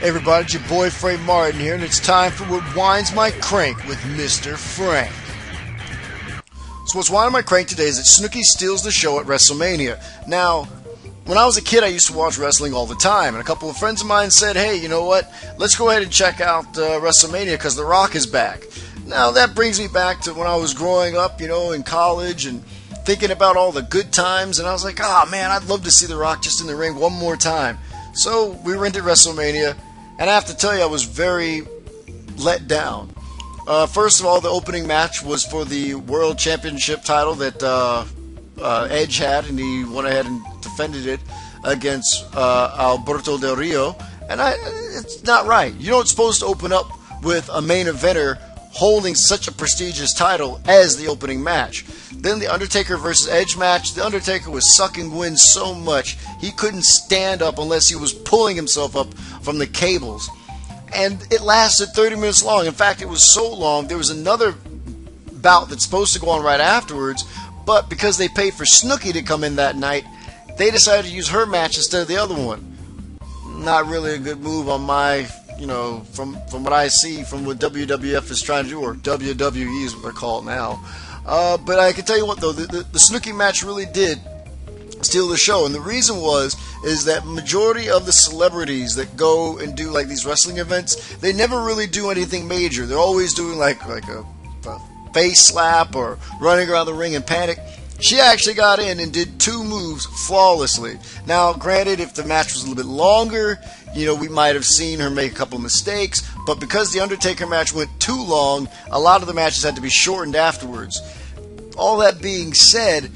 Hey everybody, it's your boy Frank Martin here, and it's time for What Winds My Crank with Mr. Frank. So what's winding my crank today is that Snooki steals the show at Wrestlemania. Now, when I was a kid, I used to watch wrestling all the time, and a couple of friends of mine said, hey, you know what, let's go ahead and check out Wrestlemania because The Rock is back. Now, that brings me back to when I was growing up, in college, and thinking about all the good times, and I was like, oh man, I'd love to see The Rock just in the ring one more time. So we rented WrestleMania, and I have to tell you, I was very let down. First of all, the opening match was for the World Championship title that Edge had, and he went ahead and defended it against Alberto Del Rio. And it's not right. You don't supposed to open up with a main eventer holding such a prestigious title as the opening match. Then the Undertaker versus Edge match, the Undertaker was sucking wind so much he couldn't stand up unless he was pulling himself up from the cables. And it lasted 30 minutes long. In fact, it was so long, there was another bout that's supposed to go on right afterwards, but because they paid for Snooki to come in that night, they decided to use her match instead of the other one. Not really a good move on my, from what I see from what WWF is trying to do, or WWE is what they're called now. But I can tell you what though, the Snooki match really did steal the show, and the reason is that majority of the celebrities that go and do like these wrestling events, they never really do anything major. They're always doing like a face slap or running around the ring in panic. She actually got in and did two moves flawlessly. Now, granted, if the match was a little bit longer, we might have seen her make a couple of mistakes, but because the Undertaker match went too long, a lot of the matches had to be shortened afterwards. All that being said,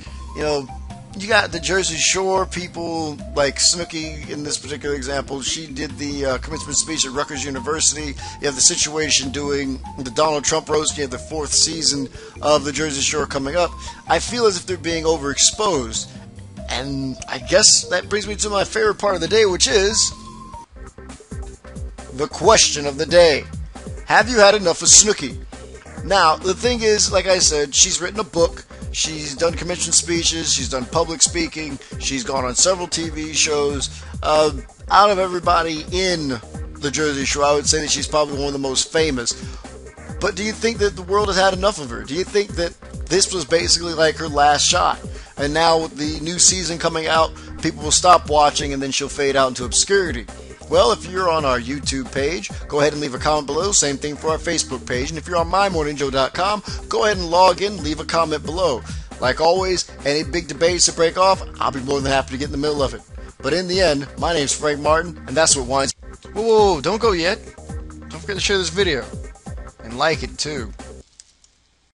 you got the Jersey Shore people, like Snooki in this particular example. She did the commencement speech at Rutgers University. You have the situation doing the Donald Trump roast. You have the 4th season of the Jersey Shore coming up. I feel as if they're being overexposed. And I guess that brings me to my favorite part of the day, which is the question of the day. Have you had enough of Snooki? Now, the thing is, like I said, she's written a book. She's done convention speeches, she's done public speaking, she's gone on several TV shows. Out of everybody in the Jersey Shore, I would say that she's probably one of the most famous. But do you think that the world has had enough of her? Do you think that this was basically like her last shot? And now with the new season coming out, people will stop watching and then she'll fade out into obscurity. Well, if you're on our YouTube page, go ahead and leave a comment below. Same thing for our Facebook page. And if you're on MyMorningJoe.com, go ahead and log in, leave a comment below. Like always, any big debates to break off, I'll be more than happy to get in the middle of it. But in the end, my name's Frank Martin, and that's what winds. Whoa, don't go yet. Don't forget to share this video. And like it too.